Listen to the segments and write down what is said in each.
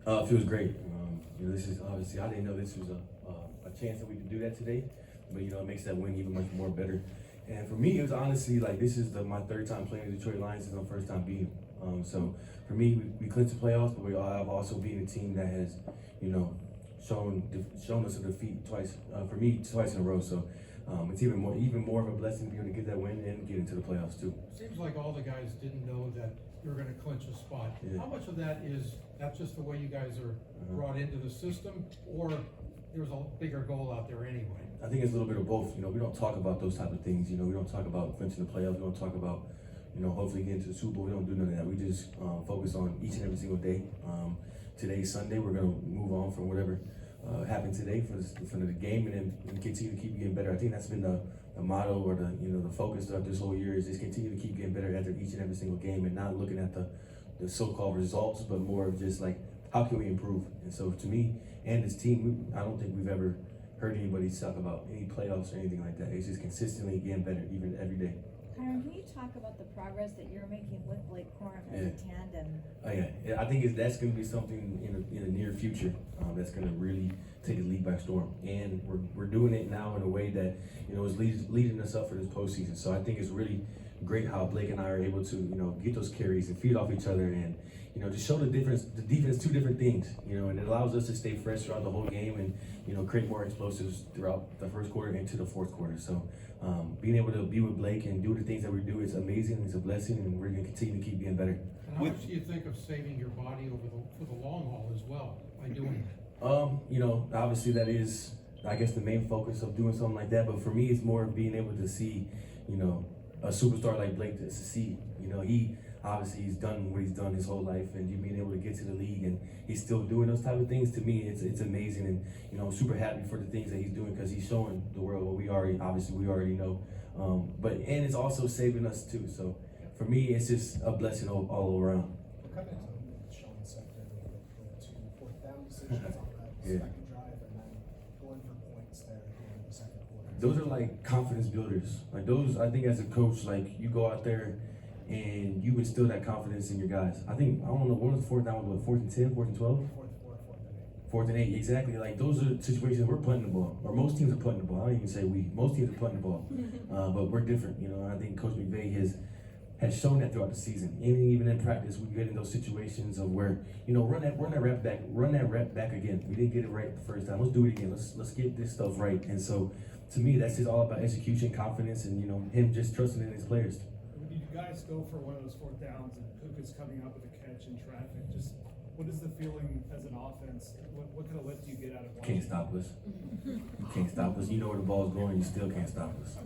It feels great. This is obviously I didn't know this was a chance that we could do that today, but it makes that win even much more better. And for me, it was honestly like this is my third time playing the Detroit Lions. This is my first time beating them. So for me, we clinched the playoffs, but we all have also been a team that has, shown us a defeat twice. For me, twice in a row. So it's even more of a blessing to be able to get that win and get into the playoffs too. Seems like all the guys didn't know that you were going to clinch a spot. Yeah. How much of that is that's just the way you guys are brought into the system, or there's a bigger goal out there anyway? I think it's a little bit of both. We don't talk about those type of things. We don't talk about clinching the playoffs. We don't talk about, hopefully getting to the Super Bowl. We don't do none of that. We just focus on each and every single day. Today's Sunday. We're gonna move on from whatever happened today for the game, and then continue to keep getting better. I think that's been the motto or the focus of this whole year is just continue to keep getting better after each and every single game, and not looking at the so-called results, but more of just like how can we improve. And so to me and this team, I don't think we've ever heard anybody talk about any playoffs or anything like that. It's just consistently getting better, even every day. Kyren, can you talk about the progress that you're making with Blake Corum as a tandem? Oh yeah, I think that's going to be something in the near future that's going to really take the league by storm, and we're doing it now in a way that is leading us up for this postseason. So I think it's really great how Blake and I are able to get those carries and feed off each other, and just show the difference. The defense, two different things, and it allows us to stay fresh throughout the whole game and create more explosives throughout the first quarter into the fourth quarter. So being able to be with Blake and do the things that we do is amazing. It's a blessing, and we're going to continue to keep getting better. And how much do you think of saving your body for the long haul as well by doing that? Obviously that is, I guess, the main focus of doing something like that. But for me, it's more of being able to see, a superstar like Blake to succeed. He's done what he's done his whole life, and you being able to get to the league and he's still doing those type of things, to me, it's amazing. And I'm super happy for the things that he's doing, because he's showing the world what we already know. And it's also saving us too. So for me, it's just a blessing all around. What kind of Sean said there with the 2 fourth down decisions on that second drive, and then going for points there at the end of the second quarter? Those are like confidence builders. Like those, I think as a coach, like you go out there and you instill that confidence in your guys. I don't know, what was the fourth down? Was it 4th and 10, 4th and 12? Fourth and 8, exactly. Like those are situations we're punting the ball, or most teams are punting the ball. I don't even say we. Most teams are punting the ball, but we're different. I think Coach McVay has shown that throughout the season, and even in practice, we get in those situations of where run that rep back again. We didn't get it right the first time. Let's do it again. Let's get this stuff right. And so, to me, that's just all about execution, confidence, and him just trusting in his players. When you guys go for one of those fourth downs and Puka's coming up with a catch in traffic, just what is the feeling as an offense? What kind of lift do you get out of watching? Can't stop us. You can't stop us. You know where the ball's going. You still can't stop us.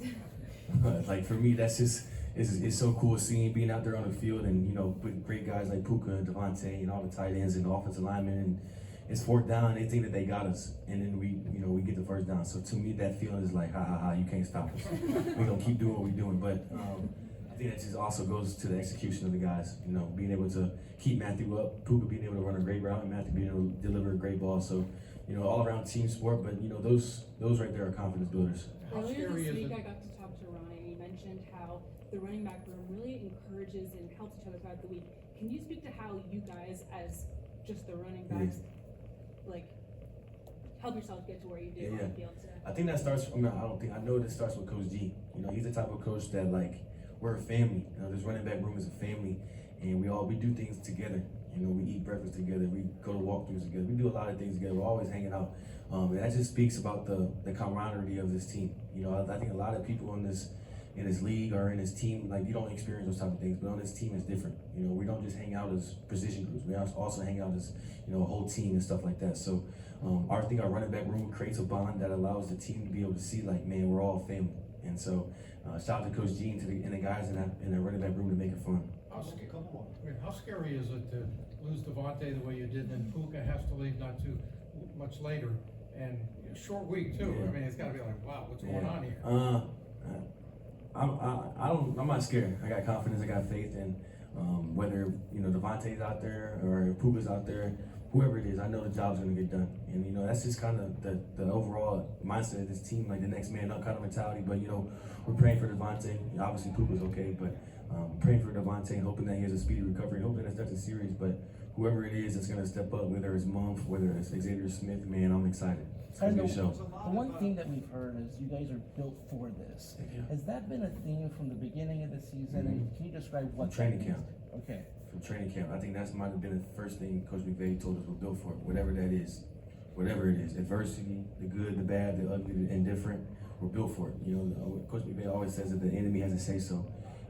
Like for me, that's just it's so cool seeing being out there on the field, and with great guys like Puka and Devontae and all the tight ends and the offensive linemen, and it's fourth down. They think that they got us, and then we get the first down. So to me, that feeling is like ha, you can't stop us. We're gonna keep doing what we're doing. But I think that just also goes to the execution of the guys. Being able to keep Matthew up, Puka being able to run a great route, and Matthew being able to deliver a great ball. So all around team sport. But those right there are confidence builders. How Earlier scary this is week, it? I got to talk to Ronnie, and he mentioned how the running back room really encourages and helps each other throughout the week. Can you speak to how you guys, as just the running backs, help yourself get to where you do on the field today? I think that starts from, I know that starts with Coach G. He's the type of coach that we're a family. This running back room is a family, and we do things together. We eat breakfast together, we go to walkthroughs together, we do a lot of things together, we're always hanging out. And that just speaks about the camaraderie of this team. I think a lot of people in this league or in this team, you don't experience those type of things, but on this team it's different. We don't just hang out as position groups, we also hang out as a whole team and stuff like that. So I think our running back room creates a bond that allows the team to be able to see man, we're all family. And so shout out to Coach G and the guys in the running back room to make it fun. How scary is it to lose Devontae the way you did, and then Puka has to leave not too much later, and short week too? Yeah. I mean, it's got to be like, wow, what's going on here? I'm not scared. I got confidence. I got faith in whether Devontae's out there or Puka's out there, whoever it is. I know the job's gonna get done, and that's just kind of the overall mindset of this team, the next man up kind of mentality. But we're praying for Devontae. Obviously Puka's okay, but Praying for Devontae, hoping that he has a speedy recovery, hoping that's nothing serious. But whoever it is that's gonna step up, whether it's Mumph, whether it's Xavier Smith, man, I'm excited. It's gonna be a show. The one thing that we've heard is you guys are built for this. Yeah. Has that been a theme from the beginning of the season? And can you describe what From training that camp. means? Okay. From training camp, I think that's might have been the first thing Coach McVay told us we're built for, whatever that is. Whatever it is, adversity, the good, the bad, the ugly, the indifferent, we're built for it. You know, Coach McVay always says that the enemy has a say so,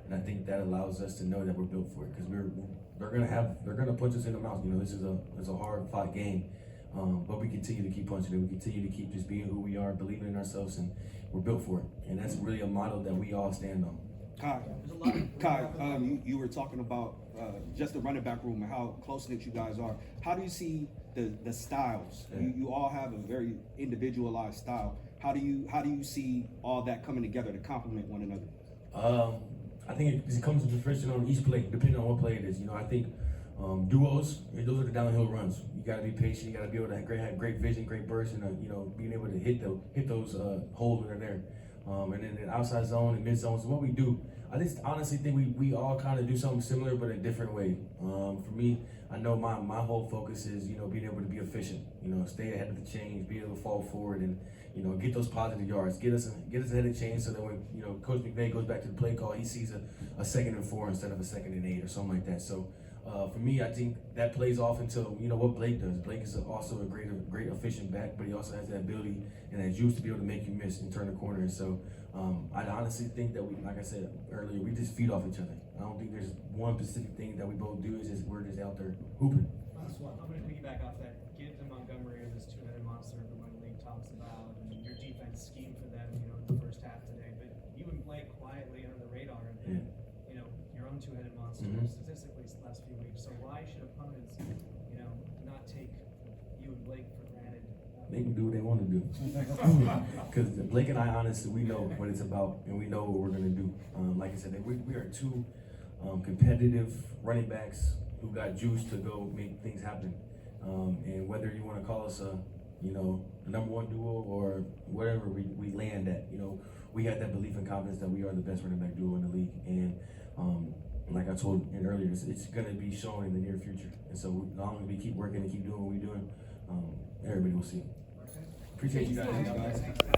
and I think that allows us to know that we're built for it because they're gonna punch us in the mouth. You know, this is a hard fought game, but we continue to keep punching it. We continue to keep just being who we are, believing in ourselves, and we're built for it. And that's really a model that we all stand on. Kai, you were talking about just the running back room and how close-knit you guys are. How do you see the styles? Yeah. You all have a very individualized style. How do you see all that coming together to complement one another? I think it comes to fruition on each play, depending on what play it is. You know, I think duos, those are the downhill runs. You got to be patient. You got to be able to have great vision, great burst, and you know, being able to hit those holes when they're there. And then the outside zone and mid zone. So what we do, I just honestly think we all kind of do something similar, but in a different way. For me, I know my whole focus is, you know, being able to be efficient. You know, stay ahead of the chains, be able to fall forward, and you know, get those positive yards, get us ahead of the chains, so that when, you know, Coach McVay goes back to the play call, he sees a 2nd and 4 instead of a 2nd and 8 or something like that. So for me, I think that plays off into, you know, what Blake does. Blake is also a great efficient back, but he also has that ability and that juice to be able to make you miss and turn the corner. And so I honestly think that we, like I said earlier, we just feed off each other. I don't think there's one specific thing that we both do. It's just we're just out there hooping. I'm going to piggyback off that. Gibbs and Montgomery are this two-headed monster everyone in the league talks about, and your defense schemed for them, you know, in the first half today. But you and Blake quietly under the radar have been, you know, your own two-headed monster statistically the last few weeks. So why should opponents, you know, not take you and Blake for granted? They can do what they want to do. Because Blake and I, honestly, we know what it's about, and we know what we're going to do. Like I said, we are two competitive running backs who got juice to go make things happen. And whether you want to call us you know, the number one duo or whatever we land at, you know, we have that belief and confidence that we are the best running back duo in the league. And like I told you earlier, it's going to be shown in the near future. And so as long as we keep working and keep doing what we're doing, everybody will see. Appreciate you guys. Thanks, guys.